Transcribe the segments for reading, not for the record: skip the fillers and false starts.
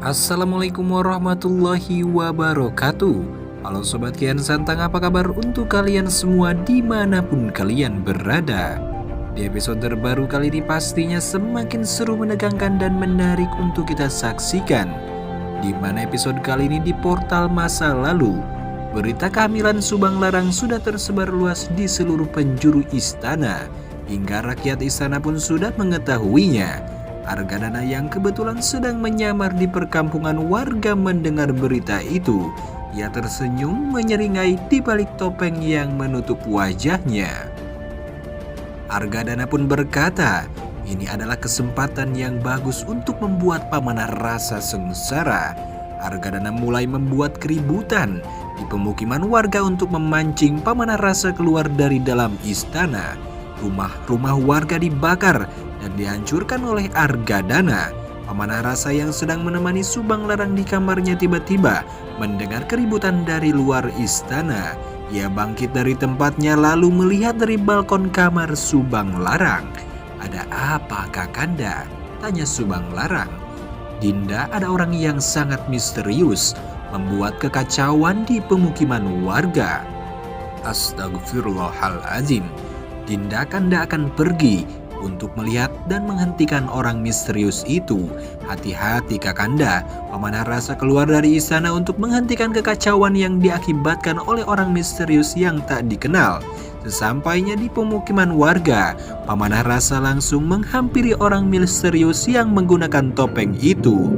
Assalamualaikum warahmatullahi wabarakatuh. Halo Sobat Kian Santang, apa kabar untuk kalian semua dimanapun kalian berada? Di episode terbaru kali ini pastinya semakin seru, menegangkan, dan menarik untuk kita saksikan. Di mana episode kali ini di portal masa lalu, berita kehamilan Subang Larang sudah tersebar luas di seluruh penjuru istana, hingga rakyat istana pun sudah mengetahuinya. Argadana yang kebetulan sedang menyamar di perkampungan warga mendengar berita itu. Ia tersenyum menyeringai di balik topeng yang menutup wajahnya. Argadana pun berkata, ini adalah kesempatan yang bagus untuk membuat Pamanah rasa sengsara. Argadana mulai membuat keributan di pemukiman warga untuk memancing Pamanah rasa keluar dari dalam istana. Rumah-rumah warga dibakar dan dihancurkan oleh Argadana. Pamanah rasa yang sedang menemani Subang Larang di kamarnya tiba-tiba mendengar keributan dari luar istana. Ia bangkit dari tempatnya lalu melihat dari balkon kamar Subang Larang. "Ada apa, Kakanda?" tanya Subang Larang. "Dinda, ada orang yang sangat misterius membuat kekacauan di pemukiman warga." "Astagfirullahaladzim. Dinda Kanda akan pergi untuk melihat dan menghentikan orang misterius itu. Hati-hati Kakanda, Pamanah rasa keluar dari istana untuk menghentikan kekacauan yang diakibatkan oleh orang misterius yang tak dikenal." Sesampainya di pemukiman warga, Pamanah rasa langsung menghampiri orang misterius yang menggunakan topeng itu.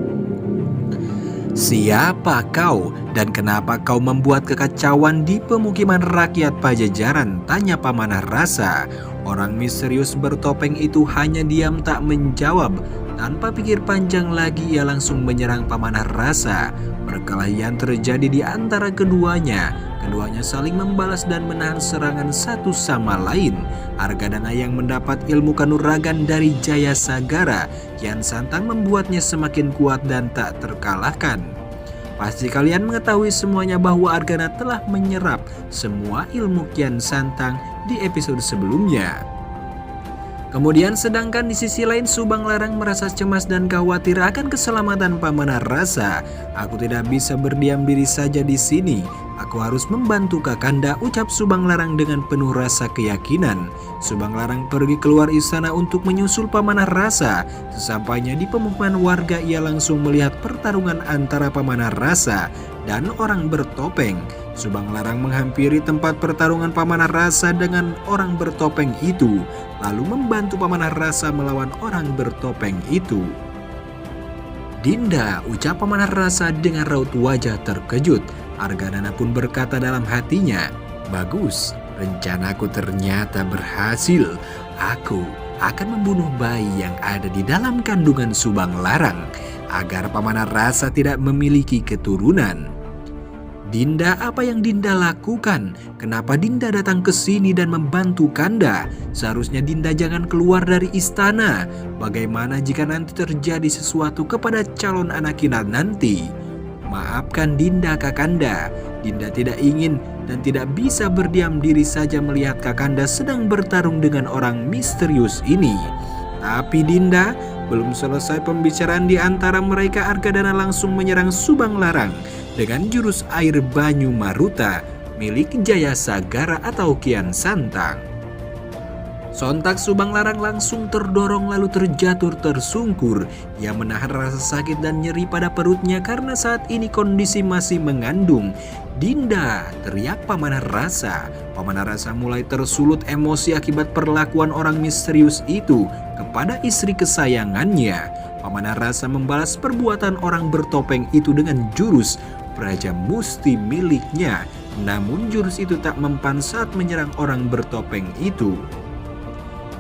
"Siapa kau dan kenapa kau membuat kekacauan di pemukiman rakyat Pajajaran?" tanya Pamanah rasa. Orang misterius bertopeng itu hanya diam tak menjawab. Tanpa pikir panjang lagi ia langsung menyerang Pamanah rasa. Perkelahian terjadi di antara keduanya. Keduanya saling membalas dan menahan serangan satu sama lain. Argadana yang mendapat ilmu kanuragan dari Jaya Sagara, Kian Santang membuatnya semakin kuat dan tak terkalahkan. Pasti kalian mengetahui semuanya bahwa Argadana telah menyerap semua ilmu Kian Santang di episode sebelumnya. Kemudian sedangkan di sisi lain Subang Larang merasa cemas dan khawatir akan keselamatan Pamanah rasa. "Aku tidak bisa berdiam diri saja di sini. Aku harus membantu Kakanda," ucap Subang Larang dengan penuh rasa keyakinan. Subang Larang pergi keluar istana untuk menyusul Pamanah rasa. Sesampainya di pemukiman warga ia langsung melihat pertarungan antara Pamanah rasa dan orang bertopeng. Subang Larang menghampiri tempat pertarungan Pamanah rasa dengan orang bertopeng itu, lalu membantu Pamanah rasa melawan orang bertopeng itu. "Dinda," ucap Pamanah rasa dengan raut wajah terkejut. Argadana pun berkata dalam hatinya, "Bagus, rencanaku ternyata berhasil. Aku akan membunuh bayi yang ada di dalam kandungan Subang Larang agar Pamanah rasa tidak memiliki keturunan." "Dinda, apa yang Dinda lakukan? Kenapa Dinda datang ke sini dan membantu Kanda? Seharusnya Dinda jangan keluar dari istana. Bagaimana jika nanti terjadi sesuatu kepada calon anak kita nanti?" "Maafkan Dinda Kakanda. Dinda tidak ingin dan tidak bisa berdiam diri saja melihat Kakanda sedang bertarung dengan orang misterius ini." Tapi Dinda, belum selesai pembicaraan di antara mereka, Argadana langsung menyerang Subang Larang dengan jurus air banyu maruta milik Jaya Sagara atau Kian Santang. Sontak Subang Larang langsung terdorong lalu terjatuh tersungkur. Ia menahan rasa sakit dan nyeri pada perutnya karena saat ini kondisi masih mengandung. "Dinda!" teriak Pamanah rasa. Pamanah rasa mulai tersulut emosi akibat perlakuan orang misterius itu kepada istri kesayangannya. Pamanah rasa membalas perbuatan orang bertopeng itu dengan jurus Praja Musti miliknya. Namun jurus itu tak mempan saat menyerang orang bertopeng itu.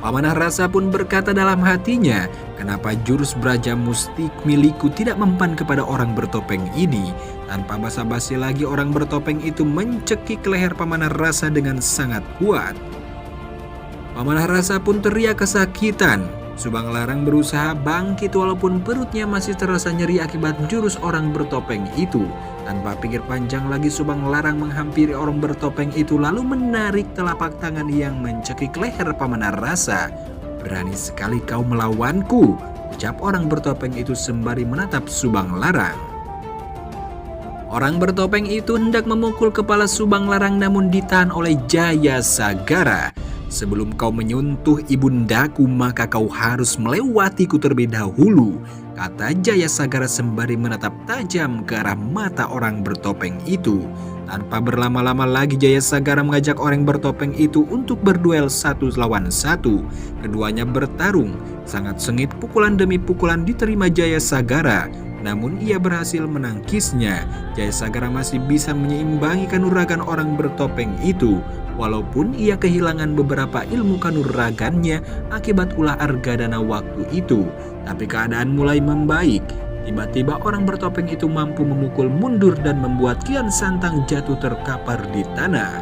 Pamanah rasa pun berkata dalam hatinya, "Kenapa jurus Braja Musti milikku tidak mempan kepada orang bertopeng ini?" Tanpa basa-basi lagi orang bertopeng itu mencekik leher Pamanah rasa dengan sangat kuat. Pamanah rasa pun teriak kesakitan. Subang Larang berusaha bangkit walaupun perutnya masih terasa nyeri akibat jurus orang bertopeng itu. Tanpa pikir panjang lagi Subang Larang menghampiri orang bertopeng itu lalu menarik telapak tangan yang mencekik leher Pamanah rasa. "Berani sekali kau melawanku," ucap orang bertopeng itu sembari menatap Subang Larang. Orang bertopeng itu hendak memukul kepala Subang Larang namun ditahan oleh Jaya Sagara. Sebelum kau menyentuh ibundaku maka kau harus melewatiku terlebih dahulu, kata Jaya Sagara sembari menatap tajam ke arah mata orang bertopeng itu. Tanpa berlama-lama lagi Jaya Sagara mengajak orang bertopeng itu untuk berduel 1 lawan 1. Keduanya bertarung, sangat sengit pukulan demi pukulan diterima Jaya Sagara. Namun ia berhasil menangkisnya. Jaya Sagara masih bisa menyeimbangi kanuragan orang bertopeng itu. Walaupun ia kehilangan beberapa ilmu kanuragannya akibat ulah Argadana waktu itu. Tapi keadaan mulai membaik. Tiba-tiba orang bertopeng itu mampu memukul mundur dan membuat Kian Santang jatuh terkapar di tanah.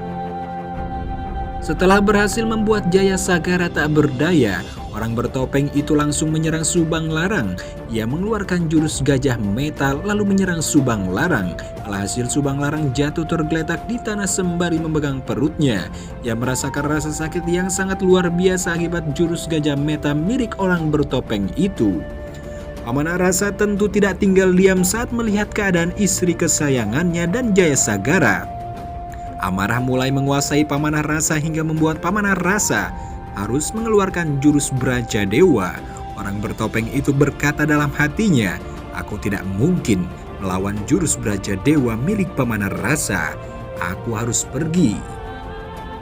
Setelah berhasil membuat Jaya Sagara tak berdaya, orang bertopeng itu langsung menyerang Subang Larang. Ia mengeluarkan jurus gajah meta lalu menyerang Subang Larang. Alhasil Subang Larang jatuh tergeletak di tanah sembari memegang perutnya. Ia merasakan rasa sakit yang sangat luar biasa akibat jurus gajah meta milik orang bertopeng itu. Pamanah Rasa tentu tidak tinggal diam saat melihat keadaan istri kesayangannya dan Jaya Sagara. Amarah mulai menguasai Pamanah Rasa hingga membuat Pamanah Rasa harus mengeluarkan jurus Braja Dewa. Orang bertopeng itu berkata dalam hatinya, aku tidak mungkin melawan jurus Braja Dewa milik Pamanah Rasa. Aku harus pergi.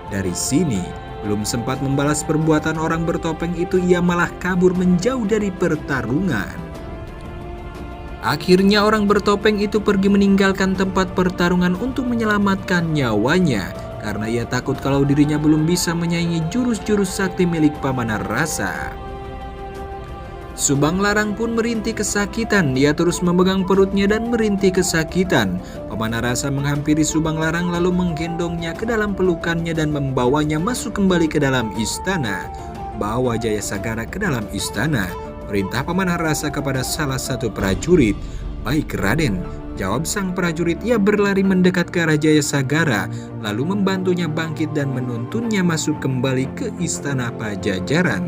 Dari sini, belum sempat membalas perbuatan orang bertopeng itu, ia malah kabur menjauh dari pertarungan. Akhirnya orang bertopeng itu pergi meninggalkan tempat pertarungan untuk menyelamatkan nyawanya. Karena ia takut kalau dirinya belum bisa menyaingi jurus-jurus sakti milik Pamanah Rasa. Subang Larang pun merintih kesakitan. Ia terus memegang perutnya dan merintih kesakitan. Pamanah Rasa menghampiri Subang Larang lalu menggendongnya ke dalam pelukannya dan membawanya masuk kembali ke dalam istana. Bawa Jaya Sagara ke dalam istana. Perintah Pamanah Rasa kepada salah satu prajurit. Baik Raden, jawab sang prajurit. Ia berlari mendekat ke arah Jaya Sagara, lalu membantunya bangkit dan menuntunnya masuk kembali ke istana Pajajaran.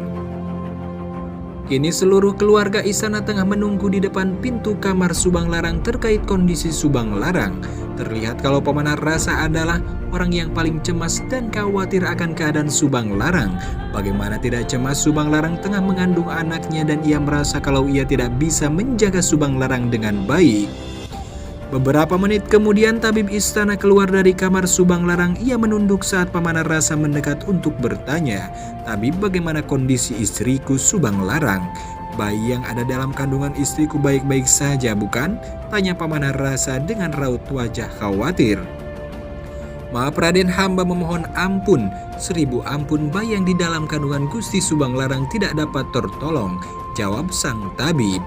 Kini seluruh keluarga istana tengah menunggu di depan pintu kamar Subang Larang terkait kondisi Subang Larang. Terlihat kalau Pamanah Rasa adalah orang yang paling cemas dan khawatir akan keadaan Subang Larang. Bagaimana tidak cemas, Subang Larang tengah mengandung anaknya dan ia merasa kalau ia tidak bisa menjaga Subang Larang dengan baik. Beberapa menit kemudian tabib istana keluar dari kamar Subang Larang. Ia menunduk saat Pamanah Rasa mendekat untuk bertanya, "Tabib, bagaimana kondisi istriku Subang Larang? Bayi yang ada dalam kandungan istriku baik-baik saja bukan?" tanya Pamanah Rasa dengan raut wajah khawatir. "Maaf Raden, hamba memohon ampun. 1000 ampun, bayi yang di dalam kandungan Gusti Subang Larang tidak dapat tertolong," jawab sang tabib.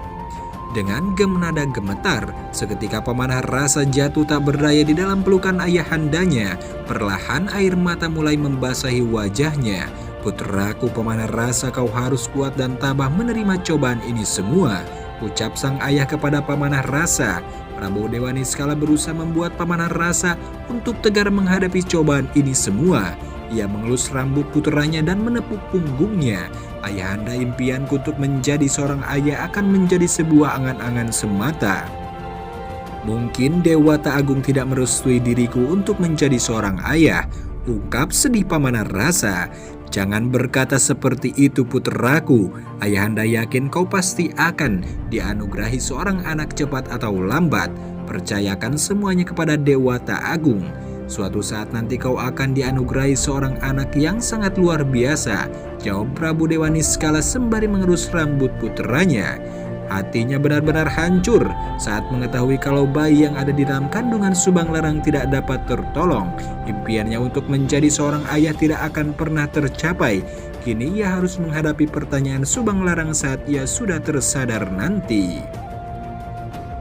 Dengan nada gemetar, seketika Pamanah Rasa jatuh tak berdaya di dalam pelukan ayahandanya. Perlahan air mata mulai membasahi wajahnya. "Putraku Pamanah Rasa, kau harus kuat dan tabah menerima cobaan ini semua," ucap sang ayah kepada Pamanah Rasa. Prabu Dewa Niskala berusaha membuat Pamanah Rasa untuk tegar menghadapi cobaan ini semua. Ia mengelus rambut puteranya dan menepuk punggungnya. "Ayahanda, impianku untuk menjadi seorang ayah akan menjadi sebuah angan-angan semata. Mungkin Dewata Agung tidak merestui diriku untuk menjadi seorang ayah," ungkap sedih Pamanah Rasa. "Jangan berkata seperti itu putraku. Ayahanda yakin kau pasti akan dianugerahi seorang anak cepat atau lambat. Percayakan semuanya kepada Dewata Agung. Suatu saat nanti kau akan dianugerahi seorang anak yang sangat luar biasa," jawab Prabu Dewa Niskala sembari mengerus rambut puteranya. Hatinya benar-benar hancur saat mengetahui kalau bayi yang ada di dalam kandungan Subang Larang tidak dapat tertolong. Impiannya untuk menjadi seorang ayah tidak akan pernah tercapai. Kini ia harus menghadapi pertanyaan Subang Larang saat ia sudah tersadar nanti.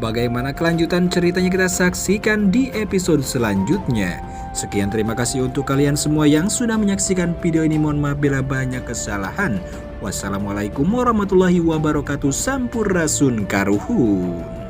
Bagaimana kelanjutan ceritanya kita saksikan di episode selanjutnya. Sekian, terima kasih untuk kalian semua yang sudah menyaksikan video ini. Mohon maaf bila banyak kesalahan. Wassalamualaikum warahmatullahi wabarakatuh. Sampurasun karuhun.